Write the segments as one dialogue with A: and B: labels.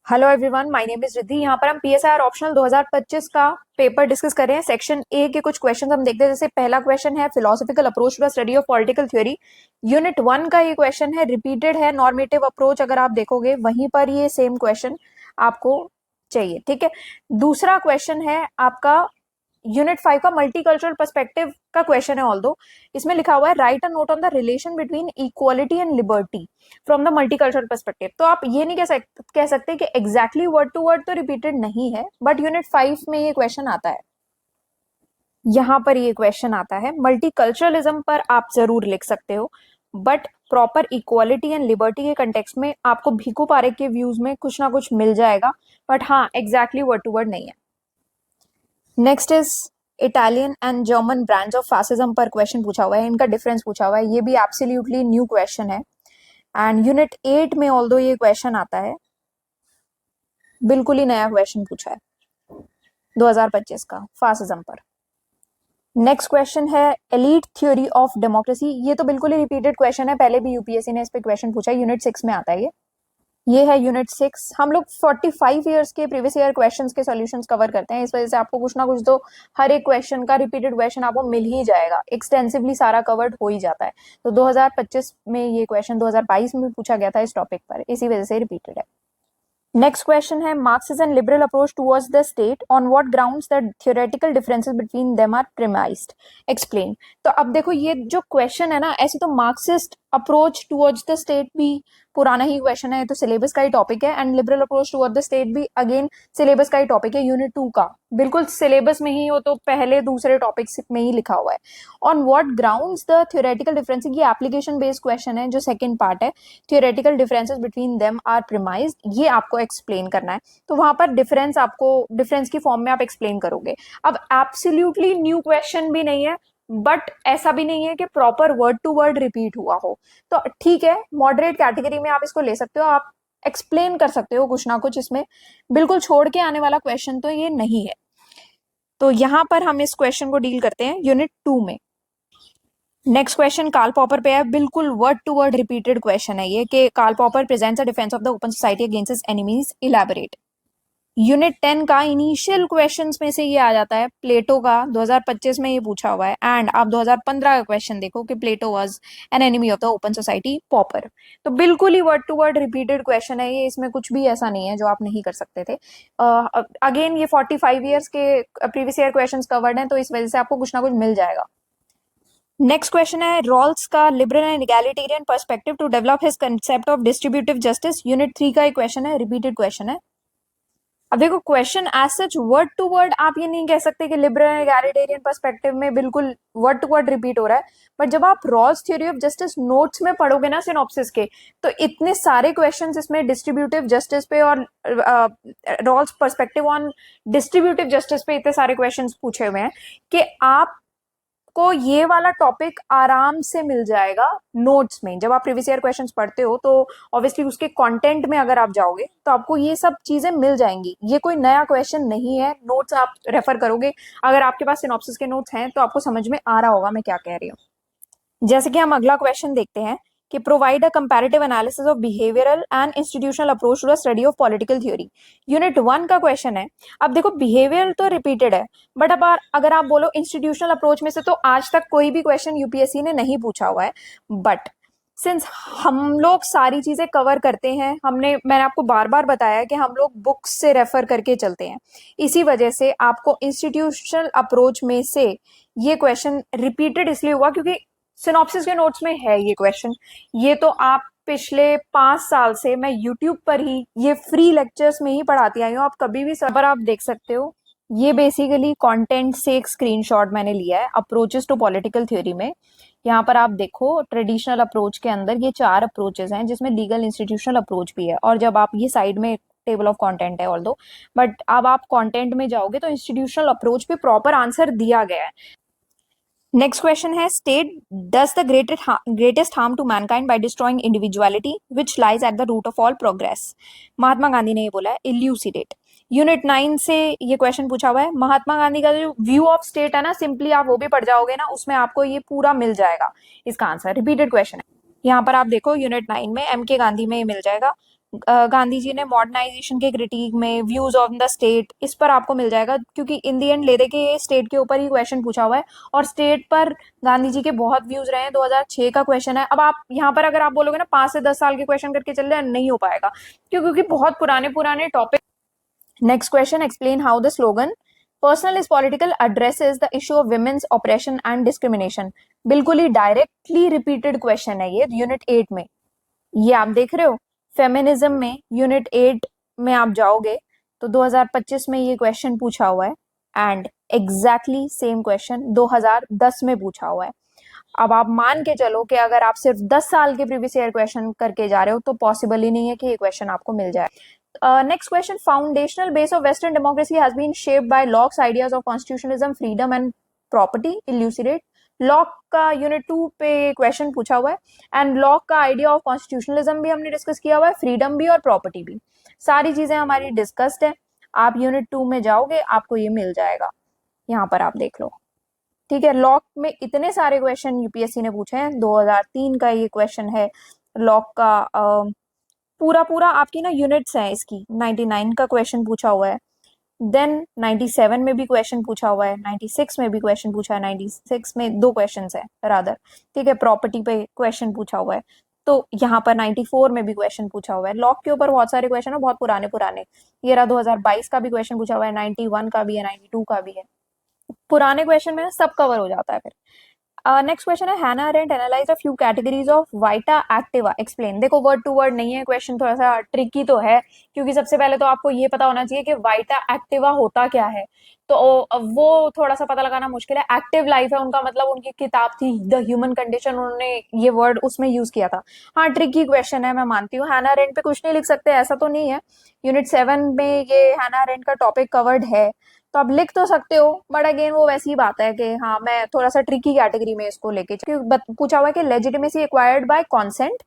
A: Hello everyone, my name is Riddhi. यहाँ पर हम पीएसआईआर ऑप्शनल 2025 का पेपर डिस्कस कर रहे हैं। सेक्शन ए के कुछ क्वेश्चन हम देखते हैं। जैसे पहला क्वेश्चन है philosophical approach to the study of political theory. Unit 1 का ये क्वेश्चन है, रिपीटेड है। नॉर्मेटिव अप्रोच अगर आप देखोगे वहीं पर ये सेम क्वेश्चन आपको चाहिए, ठीक है। दूसरा क्वेश्चन है आपका यूनिट 5 का मल्टीकल्चरल पर्सपेक्टिव का क्वेश्चन है। ऑल्दो इसमें लिखा हुआ है right a note on the relation between equality and liberty from the multicultural perspective. तो आप ये नहीं कह सकते कि एग्जैक्टली वर्ड टू वर्ड तो रिपीटेड नहीं है, बट यूनिट 5 में ये क्वेश्चन आता है। यहां पर ये क्वेश्चन आता है। मल्टीकल्चरलिज्म पर आप जरूर लिख सकते हो, but proper equality and liberty के कंटेक्स्ट में आपको भीखू पारेख के व्यूज में कुछ ना कुछ मिल जाएगा, बट हाँ एग्जैक्टली वर्ड टू वर्ड नहीं है। Next is Italian and German brands of fascism पर क्वेश्चन पूछा हुआ है। इनका डिफरेंस पूछा हुआ है। ये भी एब्सोल्युटली न्यू क्वेश्चन है एंड यूनिट 8 में ऑल्दो ये क्वेश्चन आता है, बिल्कुल ही नया क्वेश्चन पूछा है 2025 का फासिज्म पर। नेक्स्ट क्वेश्चन है एलीट थ्योरी ऑफ डेमोक्रेसी। ये तो बिल्कुल ही रिपीटेड क्वेश्चन है, पहले भी यूपीएससी ने इस पे क्वेश्चन पूछा है। यूनिट 6 में आता है ये है यूनिट 6। हम लोग 45 ईयर्स के प्रीवियस ईयर क्वेश्चंस के सॉल्यूशंस कवर करते हैं, इस वजह से आपको कुछ ना कुछ तो हर एक क्वेश्चन का रिपीटेड क्वेश्चन आपको मिल ही जाएगा। एक्सटेंसिवली सारा कवर्ड हो ही जाता है। तो 2025 में ये क्वेश्चन 2022 में भी पूछा गया था इस टॉपिक पर, इसी वजह से रिपीटेड है। नेक्स्ट क्वेश्चन है Marxist and liberal approach towards the state on what grounds the theoretical differences between them are premised, explain. तो अब देखो ये जो क्वेश्चन है ना, ऐसे तो Marxist approach towards the state भी पुराना ही क्वेश्चन है, तो सिलेबस का ही टॉपिक है। And liberal approach toward the state भी अगेन सिलेबस का ही टॉपिक है, यूनिट 2 का। बिल्कुल सिलेबस में ही हो तो पहले दूसरे टॉपिक्स में ही लिखा हुआ है। On what grounds the theoretical differences, ये एप्लीकेशन बेस्ड क्वेश्चन है जो सेकंड पार्ट है। Theoretical differences between them are premised, ये आपको एक्सप्लेन करना है। तो वहां पर डिफरेंस आपको डिफरेंस की फॉर्म में आप एक्सप्लेन करोगे। अब एब्सोल्युटली न्यू क्वेश्चन भी नहीं है, बट ऐसा भी नहीं है कि proper word to word repeat हुआ हो, तो ठीक है, मॉडरेट कैटेगरी में आप इसको ले सकते हो। आप एक्सप्लेन कर सकते हो कुछ ना कुछ इसमें, बिल्कुल छोड़ के आने वाला क्वेश्चन तो ये नहीं है। तो यहां पर हम इस क्वेश्चन को डील करते हैं यूनिट 2 में। नेक्स्ट क्वेश्चन कार्ल पॉपर पे है, बिल्कुल word to word repeated question है ये कि Karl Popper presents a defence of the open society against his enemies, elaborate. Unit 10 का इनिशियल क्वेश्चंस में से ये आ जाता है, प्लेटो का 2025 में ये पूछा हुआ है। एंड आप 2015 का क्वेश्चन देखो कि Plato was an enemy of the open society, Popper. तो बिल्कुल ही word to word repeated question है ये, इसमें कुछ भी ऐसा नहीं है जो आप नहीं कर सकते थे। अगेन ये 45 ईयर्स के प्रीवियस ईयर क्वेश्चंस कवर्ड हैं, तो इस वजह से आपको कुछ ना कुछ मिल जाएगा। नेक्स्ट क्वेश्चन है रॉल्स का liberal and egalitarian perspective to develop his concept of distributive justice, unit 3 का एक क्वेश्चन है, रिपीटेड क्वेश्चन है। अब देखो question as such word to word आप ये नहीं कह सकते कि लिबरल एगैलिटेरियन पर्सपेक्टिव में बिल्कुल वर्ड टू वर्ड रिपीट हो रहा है, बट जब आप Rawls theory of justice notes में पढ़ोगे ना सिनॉप्सिस के, तो इतने सारे क्वेश्चंस इसमें डिस्ट्रीब्यूटिव जस्टिस पे और Rawls perspective on distributive justice पे इतने सारे क्वेश्चंस पूछे हुए हैं कि आप को ये वाला टॉपिक आराम से मिल जाएगा नोट्स में। जब आप प्रीवियस ईयर क्वेश्चंस पढ़ते हो तो ऑब्वियसली उसके कंटेंट में अगर आप जाओगे तो आपको ये सब चीजें मिल जाएंगी। ये कोई नया क्वेश्चन नहीं है, नोट्स आप रेफर करोगे, अगर आपके पास सिनॉप्सिस के नोट्स हैं तो आपको समझ में आ रहा होगा मैं क्या कह रही हूँ। जैसे कि हम अगला क्वेश्चन देखते हैं कि provide a comparative analysis of behavioural and institutional approach to the study of political theory, unit 1 का क्वेश्चन है। अब देखो बिहेवियर तो रिपीटेड है, बट अब अगर आप बोलो इंस्टीट्यूशनल अप्रोच में से, तो आज तक कोई भी क्वेश्चन यूपीएससी ने नहीं पूछा हुआ है। बट सिंस हम लोग सारी चीजें कवर करते हैं, मैंने आपको बार बार बताया कि हम लोग बुक्स से रेफर करके चलते हैं, इसी वजह से आपको इंस्टीट्यूशनल अप्रोच में से ये क्वेश्चन रिपीटेड इसलिए हुआ क्योंकि सिनॉप्सिस के नोट्स में है ये क्वेश्चन। ये तो आप पिछले 5 साल से मैं यूट्यूब पर ही ये फ्री लेक्चर्स में ही पढ़ाती आई हूँ, आप कभी भी सब पर आप देख सकते हो। ये बेसिकली कंटेंट से एक स्क्रीनशॉट मैंने लिया है अप्रोचेस टू पॉलिटिकल थ्योरी में। यहाँ पर आप देखो ट्रेडिशनल अप्रोच के अंदर ये 4 अप्रोचेस हैं, जिसमें लीगल इंस्टीट्यूशनल अप्रोच भी है। और जब आप ये साइड में टेबल ऑफ कंटेंट है ऑल्दो, बट अब आप कंटेंट में जाओगे तो इंस्टीट्यूशनल अप्रोच पे प्रॉपर आंसर दिया गया है। नेक्स्ट क्वेश्चन है state does the greatest harm to mankind by destroying individuality which lies at the root of all progress, Mahatma Gandhi ने ये बोला है, इल्यूसिडेट। यूनिट 9 से ये क्वेश्चन पूछा हुआ है। महात्मा गांधी का जो व्यू ऑफ स्टेट है ना, सिंपली आप वो भी पढ़ जाओगे ना, उसमें आपको ये पूरा मिल जाएगा इसका आंसर। रिपीटेड क्वेश्चन है, यहाँ पर आप देखो यूनिट 9 में एम के गांधी में ये मिल जाएगा। गांधी जी ने मॉडर्नाइजेशन के क्रिटिक में, व्यूज ऑन द स्टेट, इस पर आपको मिल जाएगा, क्योंकि इन दी एंड ले दे के ये स्टेट के ऊपर ही क्वेश्चन पूछा हुआ है और स्टेट पर गांधी जी के बहुत व्यूज रहे हैं। 2006 का क्वेश्चन है। अब आप यहाँ पर अगर आप बोलोगे ना 5 से 10 साल के क्वेश्चन करके चल रहे हैं, नहीं हो पाएगा, क्योंकि बहुत पुराने पुराने topic. Next question, explain how the slogan personal is political addresses the issue of women's oppression and discrimination। बिल्कुल ही डायरेक्टली रिपीटेड क्वेश्चन है ये यूनिट 8 में। ये आप देख रहे हो फेमिनिज्म में यूनिट 8 में आप जाओगे तो 2025 में ये क्वेश्चन पूछा हुआ है एंड एग्जैक्टली सेम क्वेश्चन 2010 में पूछा हुआ है। अब आप मान के चलो कि अगर आप सिर्फ 10 साल के प्रीवियस ईयर क्वेश्चन करके जा रहे हो तो पॉसिबल ही नहीं है कि ये क्वेश्चन आपको मिल जाए। Next question, foundational base of western democracy has bean shaped by locks ideas of constitutionalism, freedom and property, इल्यूसिडेट। Lock का यूनिट 2 पे क्वेश्चन पूछा हुआ है एंड लॉक का आइडिया ऑफ कॉन्स्टिट्यूशनलिज्म भी हमने डिस्कस किया हुआ है, फ्रीडम भी और प्रॉपर्टी भी, सारी चीजें हमारी डिस्कस्ड है। आप यूनिट 2 में जाओगे आपको ये मिल जाएगा, यहाँ पर आप देख लो। ठीक है, लॉक में इतने सारे क्वेश्चन यूपीएससी ने पूछे हैं। 2003 का ये क्वेश्चन है लॉक का, पूरा पूरा आपकी ना यूनिट्स हैं इसकी। 99 का क्वेश्चन पूछा हुआ है, देन 97 में भी क्वेश्चन पूछा हुआ है, 96 में भी क्वेश्चन पूछा है, 96 में 2 क्वेश्चन है रादर। ठीक है, प्रॉपर्टी पे क्वेश्चन पूछा हुआ है, तो यहाँ पर 94 में भी क्वेश्चन पूछा हुआ है। लॉक के ऊपर बहुत सारे क्वेश्चन है, बहुत पुराने पुराने। ये रहा 2022 का भी क्वेश्चन पूछा हुआ है, 91 का भी है, 92 का भी है। पुराने क्वेश्चन में सब कवर हो जाता है फिर। नेक्स्ट क्वेश्चन है, Hannah Arendt analyse a few categories of vita activa, explain. देखो वर्ड टू वर्ड नहीं है क्वेश्चन, थोड़ा सा ट्रिकी तो है, क्योंकि सबसे पहले तो आपको ये पता होना चाहिए कि वाइटा एक्टिवा होता क्या है, तो वो थोड़ा सा पता लगाना मुश्किल है। एक्टिव लाइफ है उनका मतलब, उनकी किताब थी द ह्यूमन कंडीशन, उन्होंने ये वर्ड उसमें यूज किया था। हाँ ट्रिकी क्वेश्चन है, मैं मानती हूँ। हैना अरेंट पे कुछ नहीं लिख सकते ऐसा तो नहीं है, यूनिट 7 में ये हैना अरेंट का टॉपिक कवर्ड है, तो आप लिख तो सकते हो, बट अगेन वो वैसी बात है कि हाँ मैं थोड़ा सा ट्रिकी कैटेगरी में इसको लेके, क्योंकि पूछा हुआ है कि लेजिटिमेसी एक्वायर्ड बाय कॉन्सेंट,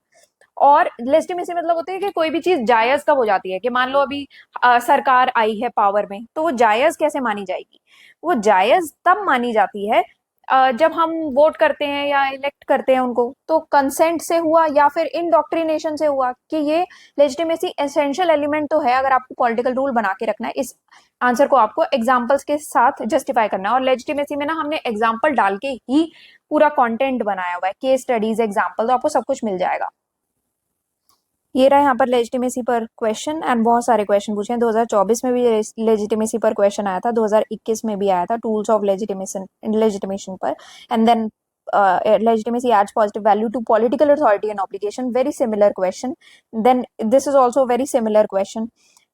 A: और लेजिटिमेसी मतलब होती है कि कोई भी चीज जायज कब हो जाती है, कि मान लो अभी सरकार आई है पावर में, तो वो जायज कैसे मानी जाएगी? वो जायज तब मानी जाती है जब हम वोट करते हैं या इलेक्ट करते हैं उनको, तो कंसेंट से हुआ या फिर इंडोक्ट्रिनेशन से हुआ, कि ये लेजिटिमेसी एसेंशियल एलिमेंट तो है अगर आपको पॉलिटिकल रूल बना के रखना है। इस आंसर को आपको एग्जाम्पल्स के साथ जस्टिफाई करना है, और लेजिटिमेसी में ना हमने एग्जाम्पल डाल के ही पूरा कंटेंट बनाया हुआ है, केस स्टडीज, एग्जाम्पल, तो आपको सब कुछ मिल जाएगा। ये रहा यहाँ पर लेजिटिमेसी पर क्वेश्चन एंड बहुत सारे क्वेश्चन पूछे हैं। 2024 में भी लेजिटिमेसी पर क्वेश्चन आया था, 2021 में भी आया था टूल्स ऑफ लेजिटिमेशन पर, and then legitimacy adds positive value to political authority and obligation, very similar question. Then this is also very similar question.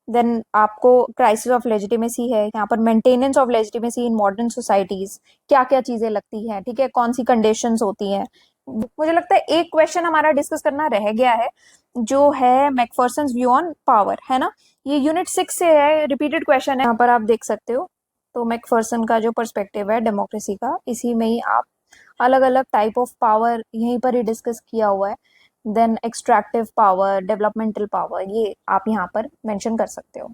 A: Then आपको क्राइसिस ऑफ लेजिटिमेसी है, यहाँ पर maintenance of legitimacy in modern societies, क्या क्या चीजें लगती हैं, ठीक है, कौन सी कंडीशंस होती हैं। मुझे लगता है एक क्वेश्चन हमारा डिस्कस करना रह गया है, जो है मैकफर्सन्स व्यू ऑन पावर, है ना। ये यूनिट 6 से है, रिपीटेड क्वेश्चन है, यहाँ पर आप देख सकते हो। तो मैकफर्सन का जो पर्सपेक्टिव है डेमोक्रेसी का, इसी में ही आप अलग अलग टाइप ऑफ पावर यहीं पर ही डिस्कस किया हुआ है। Then extractive power, developmental power, ये आप यहाँ पर मेंशन कर सकते हो।